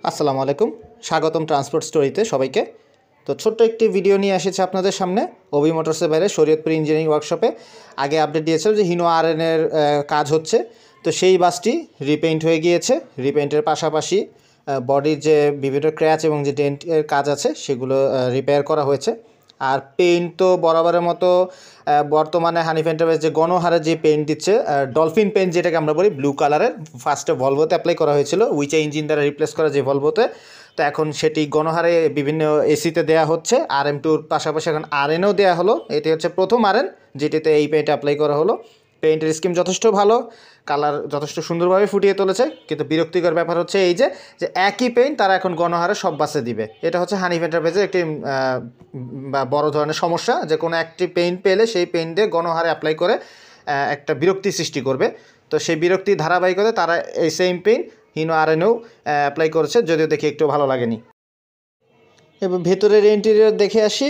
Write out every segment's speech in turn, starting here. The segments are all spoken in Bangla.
আসসালামু আলাইকুম, স্বাগতম ট্রান্সপোর্ট স্টোরিতে সবাইকে। তো ছোট্ট একটি ভিডিও নিয়ে এসেছে আপনাদের সামনে অভি মোটরসের বাইরে শরীয়তপুর ইঞ্জিনিয়ারিং ওয়ার্কশপে। আগে আপডেট দিয়েছিল যে হিনো আরএনের কাজ হচ্ছে, তো সেই বাসটি রিপেইন্ট হয়ে গিয়েছে। রিপেইন্টের পাশাপাশি বডির যে বিভিন্ন ক্র্যাচ এবং যে ডেন্টের কাজ আছে সেগুলো রিপেয়ার করা হয়েছে। আর পেইন্ট তো বরাবরের মতো বর্তমানে হানিফ এন্টারপ্রাইজ যে গণহারে যে পেইন্ট দিচ্ছে, ডলফিন পেইন্ট যেটাকে আমরা বলি ব্লু কালারের, ফার্স্টে ভলভোতে অ্যাপ্লাই করা হয়েছিল উইচা ইঞ্জিন দ্বারা রিপ্লেস করা যে ভলভোতে, তো এখন সেটি গণহারে বিভিন্ন এসিতে দেওয়া হচ্ছে। RM2 পাশাপাশি এখন RNও দেওয়া হলো। এটি হচ্ছে প্রথম RN যেটিতে এই পেইন্ট অ্যাপ্লাই করা হলো। পেইন্টের স্কিম যথেষ্ট ভালো, কালার যথেষ্ট সুন্দরভাবে ফুটিয়ে তুলেছে, কিন্তু বিরক্তিকর ব্যাপার হচ্ছে এই যে একই পেইন্ট তারা এখন গণহারে সব বাসে দিবে। এটা হচ্ছে হানিফ এন্টারপ্রাইজের একটি বড় ধরনের সমস্যা, যে কোনো একটি পেইন্ট পেলে সেই পেইন্ট দিয়ে গণহারে অ্যাপ্লাই করে একটা বিরক্তি সৃষ্টি করবে। তো সেই বিরক্তির ধারাবাহিকতায় তারা এই সেম পেইন্ট হিনো আরএনও অ্যাপ্লাই করেছে, যদিও দেখে একটু ভালো লাগেনি। এবার ভেতরের ইন্টেরিয়র দেখে আসি।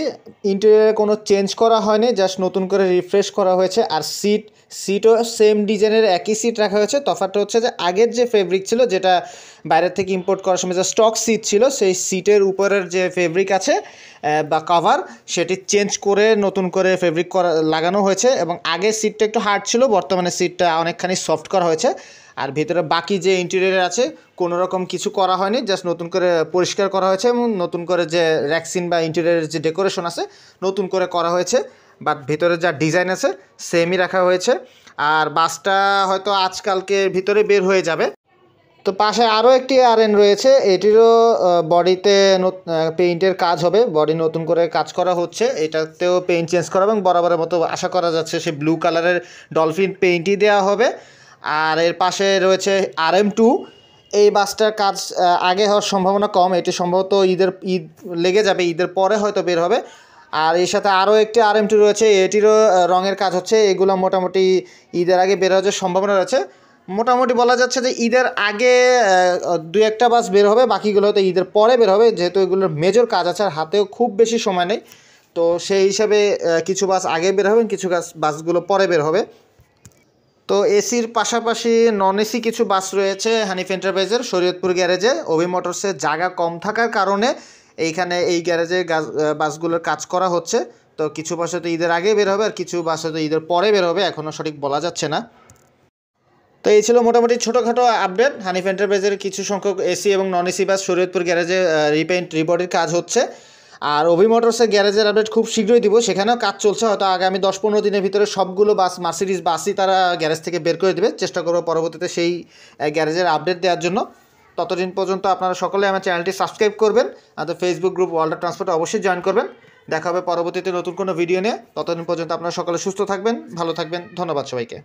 ইন্টেরিয়রে কোনো চেঞ্জ করা হয়নি, জাস্ট নতুন করে রিফ্রেশ করা হয়েছে। আর সিটও সেম ডিজাইনের একই সিট রাখা হয়েছে। তফাৎটা হচ্ছে যে আগের যে ফেব্রিক ছিল, যেটা বাইরের থেকে ইম্পোর্ট করার সময় যে স্টক সিট ছিল, সেই সিটের উপরের যে ফেব্রিক আছে বা কভার, সেটি চেঞ্জ করে নতুন করে ফেব্রিক লাগানো হয়েছে। এবং আগের সিটটা একটু হার্ড ছিল, বর্তমানে সিটটা অনেকখানি সফট করা হয়েছে। আর ভিতরে বাকি যে ইন্টেরিয়র আছে কোনো রকম কিছু করা হয়নি, জাস্ট নতুন করে পরিষ্কার করা হয়েছে এবং নতুন করে যে র্যাকসিন বা ইন্টেরিয়রের যে ডেকোরেশন আছে নতুন করে করা হয়েছে। বাট ভিতরে যা ডিজাইন আছে সেমই রাখা হয়েছে। আর বাসটা হয়তো আজকালকে ভিতরে বের হয়ে যাবে। তো পাশে আরও একটি RN রয়েছে, এটিরও বডিতে পেইন্টের কাজ হবে, বডি নতুন করে কাজ করা হচ্ছে, এটাতেও পেইন্ট চেঞ্জ করা এবং বরাবরের মতো আশা করা যাচ্ছে সে ব্লু কালারের ডলফিন পেইন্টই দেওয়া হবে। আর এর পাশে রয়েছে RM2। এই বাসটার কাজ আগে হওয়ার সম্ভাবনা কম, এটি সম্ভবত ঈদ লেগে যাবে, ঈদের পরে হয়তো বের হবে। আর এর সাথে আরও একটি RM2 রয়েছে, এটিরও রঙের কাজ হচ্ছে। এগুলো মোটামুটি ঈদের আগে বের হওয়ার সম্ভাবনা রয়েছে। মোটামুটি বলা যাচ্ছে যে ঈদের আগে দু একটা বাস বের হবে, বাকিগুলো হয়তো ঈদের পরে বের হবে, যেহেতু এগুলোর মেজর কাজ আছে আর হাতেও খুব বেশি সময় নেই। তো সেই হিসাবে কিছু বাস আগে বের হবে, কিছু বাসগুলো পরে বের হবে। তো এসির পাশাপাশি নন এসি কিছু বাস রয়েছে হানিফ এন্টারপ্রাইজের শরীয়তপুর গ্যারেজে। অভি মোটরসের জায়গা কম থাকার কারণে এইখানে এই গ্যারেজে বাসগুলোর কাজ করা হচ্ছে। তো কিছু বাস হয়তো ঈদের আগে বের হবে আর কিছু বাস হয়তো ঈদের পরে বের হবে, এখনও সঠিক বলা যাচ্ছে না। তো এই ছিল মোটামুটি ছোটোখাটো আপডেট। হানিফ এন্টারপ্রাইজের কিছু সংখ্যক এসি এবং নন এসি বাস শরীয়তপুর গ্যারেজে রিপেইন্ট রিবডির কাজ হচ্ছে। আর অভি মোটরসের গ্যারেজের আপডেট খুব শীঘ্রই দিব, সেখানেও কাজ চলছে। হয়তো আগামী 10-15 দিনের ভিতরে সবগুলো বাস মার্সিডিজ বাসই তারা গ্যারেজ থেকে বের করে দেবে, চেষ্টা করবো পরবর্তীতে সেই গ্যারেজের আপডেট দেওয়ার জন্য। ততদিন পর্যন্ত আপনারা সকলে আমার চ্যানেলটি সাবস্ক্রাইব করবেন, আমাদের ফেসবুক গ্রুপ ওয়ার্ল্ড ট্রান্সপোর্টে অবশ্যই জয়েন করবেন। দেখা হবে পরবর্তীতে নতুন কোনো ভিডিও নিয়ে। ততদিন পর্যন্ত আপনারা সকলে সুস্থ থাকবেন, ভালো থাকবেন। ধন্যবাদ সবাইকে।